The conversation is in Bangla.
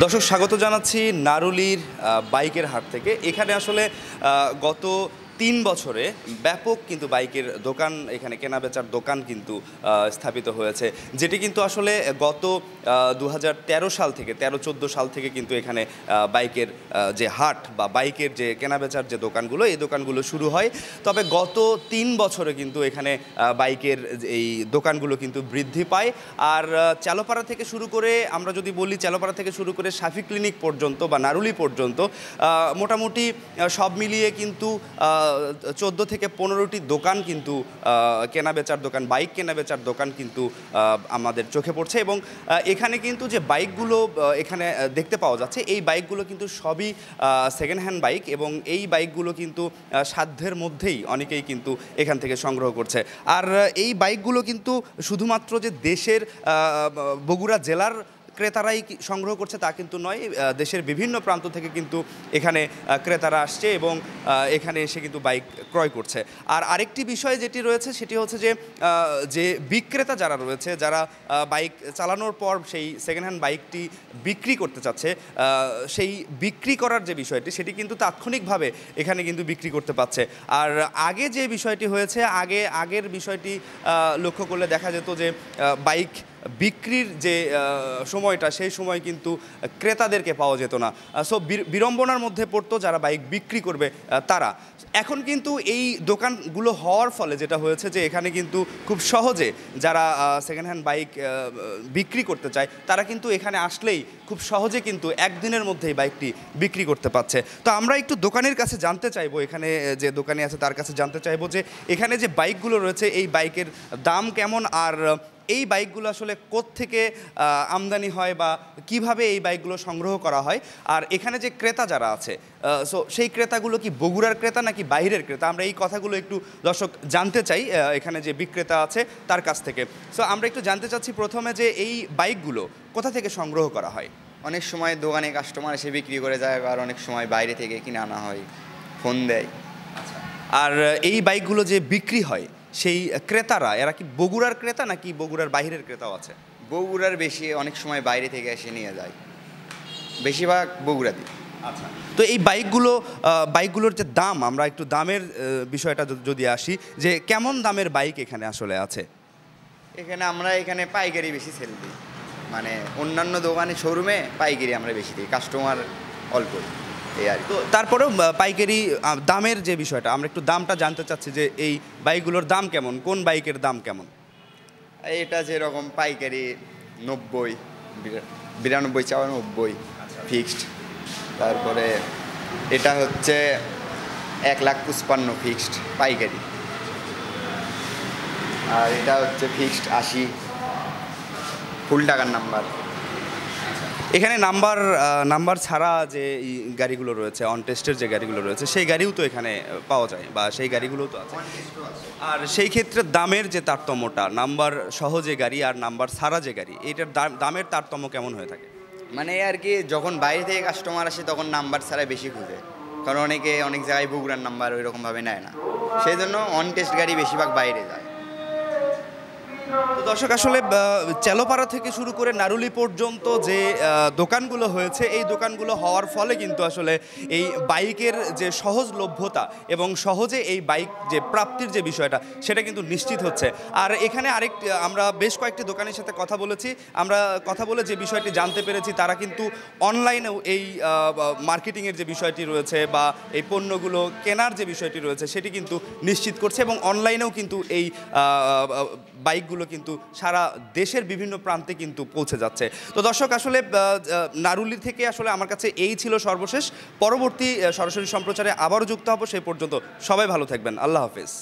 দর্শক স্বাগত জানাচ্ছি নারুলির বাইকের হাট থেকে। এখানে আসলে গত ৩ বছরে ব্যাপক কিন্তু বাইকের দোকান, এখানে কেনাবেচার দোকান কিন্তু স্থাপিত হয়েছে, যেটি কিন্তু আসলে গত ২০১৩ সাল থেকে ১৩-১৪ সাল থেকে কিন্তু এখানে বাইকের যে হাট বা বাইকের যে কেনাবেচার যে দোকানগুলো, এই দোকানগুলো শুরু হয়। তবে গত ৩ বছরে কিন্তু এখানে বাইকের এই দোকানগুলো কিন্তু বৃদ্ধি পায়। আর চালোপাড়া থেকে শুরু করে, আমরা যদি বলি চালোপাড়া থেকে শুরু করে শাফি ক্লিনিক পর্যন্ত বা নারুলি পর্যন্ত মোটামুটি সব মিলিয়ে কিন্তু 14 থেকে 15টি দোকান কিন্তু কেনাবেচার দোকান, বাইক কেনাবেচার দোকান কিন্তু আমাদের চোখে পড়ছে। এবং এখানে কিন্তু যে বাইকগুলো এখানে দেখতে পাওয়া যাচ্ছে, এই বাইকগুলো কিন্তু সবই সেকেন্ড হ্যান্ড বাইক, এবং এই বাইকগুলো কিন্তু সাধ্যের মধ্যেই অনেকেই কিন্তু এখান থেকে সংগ্রহ করছে। আর এই বাইকগুলো কিন্তু শুধুমাত্র যে দেশের বগুড়া জেলার ক্রেতারাই সংগ্রহ করছে তা কিন্তু নয়, দেশের বিভিন্ন প্রান্ত থেকে কিন্তু এখানে ক্রেতারা আসছে এবং এখানে এসে কিন্তু বাইক ক্রয় করছে। আর আরেকটি বিষয় যেটি রয়েছে সেটি হচ্ছে যে বিক্রেতা যারা রয়েছে, যারা বাইক চালানোর পর সেই সেকেন্ড হ্যান্ড বাইকটি বিক্রি করতে চাচ্ছে, সেই বিক্রি করার যে বিষয়টি সেটি কিন্তু তাৎক্ষণিকভাবে এখানে কিন্তু বিক্রি করতে পারছে। আর আগে যে বিষয়টি হয়েছে, আগের বিষয়টি লক্ষ্য করলে দেখা যেত যে বাইক বিক্রির যে সময়টা, সেই সময় কিন্তু ক্রেতাদেরকে পাওয়া যেত না। সো বিড়ম্বনার মধ্যে পড়তো যারা বাইক বিক্রি করবে তারা। এখন কিন্তু এই দোকানগুলো হওয়ার ফলে যেটা হয়েছে যে এখানে কিন্তু খুব সহজে যারা সেকেন্ড হ্যান্ড বাইক বিক্রি করতে চায় তারা কিন্তু এখানে আসলেই খুব সহজে কিন্তু একদিনের মধ্যেই বাইকটি বিক্রি করতে পারছে। তো আমরা একটু দোকানের কাছে জানতে চাইবো, এখানে যে দোকানে আছে তার কাছে জানতে চাইবো যে এখানে যে বাইকগুলো রয়েছে এই বাইকের দাম কেমন, আর এই বাইকগুলো আসলে কোত্থেকে আমদানি হয় বা কিভাবে এই বাইকগুলো সংগ্রহ করা হয়, আর এখানে যে ক্রেতা যারা আছে সো সেই ক্রেতাগুলো কি বগুড়ার ক্রেতা নাকি বাইরের ক্রেতা, আমরা এই কথাগুলো একটু দর্শক জানতে চাই এখানে যে বিক্রেতা আছে তার কাছ থেকে। সো আমরা একটু জানতে চাচ্ছি প্রথমে যে এই বাইকগুলো কোথা থেকে সংগ্রহ করা হয়। অনেক সময় দোকানে কাস্টমার এসে বিক্রি করে যায়, আর অনেক সময় বাইরে থেকে কিনে আনা হয়, ফোন দেয়। আর এই বাইকগুলো যে বিক্রি হয় সেই ক্রেতারা এরা কি বগুড়ার ক্রেতা নাকি বগুড়ার বাইরের ক্রেতাও আছে? বগুড়ার বেশি, অনেক সময় বাইরে থেকে এসে নিয়ে যায়, বেশিরভাগ বগুড়াতে। আচ্ছা, তো এই বাইকগুলোর যে দাম, আমরা একটু দামের বিষয়টা যদি আসি, যে কেমন দামের বাইক এখানে আসলে আছে? আমরা এখানে পাইকারি বেশি সেল দিই, মানে অন্যান্য দোকানে শোরুমে পাইকারি আমরা বেশি দিই, কাস্টমার অল্প এই আর। তো তারপরেও পাইকারি দামের যে বিষয়টা, আমরা একটু দামটা জানতে চাচ্ছি যে এই বাইকগুলোর দাম কেমন, কোন বাইকের দাম কেমন? এটা যেরকম পাইকারি 90, 92, 94 ফিক্সড। তারপরে এটা হচ্ছে 1,55,000 ফিক্সড পাইকারি, আর এটা হচ্ছে ফিক্সড 80 ফুল টাকার নাম্বার। এখানে নাম্বার ছাড়া যে গাড়িগুলো রয়েছে, অন টেস্টের যে গাড়িগুলো রয়েছে সেই গাড়িও তো এখানে পাওয়া যায় বা সেই গাড়িগুলো তো আছে। আর সেই ক্ষেত্রে দামের যে তারতম্যটা, নাম্বার সহ যে গাড়ি আর নাম্বার ছাড়া যে গাড়ি, এইটার দামের তারতম্য কেমন হয়ে থাকে? মানে আর কি, যখন বাইরে থেকে কাস্টমার আসে তখন নাম্বার ছাড়া বেশি খুঁজে, কারণ অনেক জায়গায় বগুড়ার নাম্বার ওইরকমভাবে নেয় না, সেই জন্য অন টেস্ট গাড়ি বেশিরভাগ বাইরে যায়। তো দর্শক, আসলে চালোপাড়া থেকে শুরু করে নারুলি পর্যন্ত যে দোকানগুলো হয়েছে, এই দোকানগুলো হওয়ার ফলে কিন্তু আসলে এই বাইকের যে সহজলভ্যতা এবং সহজে এই বাইক যে প্রাপ্তির যে বিষয়টা সেটা কিন্তু নিশ্চিত হচ্ছে। আর এখানে আমরা বেশ কয়েকটি দোকানের সাথে কথা বলেছি, আমরা কথা বলে যে বিষয়টি জানতে পেরেছি তারা কিন্তু অনলাইনেও এই মার্কেটিংয়ের যে বিষয়টি রয়েছে বা এই পণ্যগুলো কেনার যে বিষয়টি রয়েছে সেটি কিন্তু নিশ্চিত করছে, এবং অনলাইনেও কিন্তু এই বাইকগুলো কিন্তু সারা দেশের বিভিন্ন প্রান্তে কিন্তু পৌঁছে যাচ্ছে। তো দর্শক, আসলে নারুলি থেকে আসলে আমার কাছে এই ছিল সর্বশেষ। পরবর্তী সরাসরি সম্প্রচারে আবারও যুক্ত হব, সেই পর্যন্ত সবাই ভালো থাকবেন। আল্লাহ হাফেজ।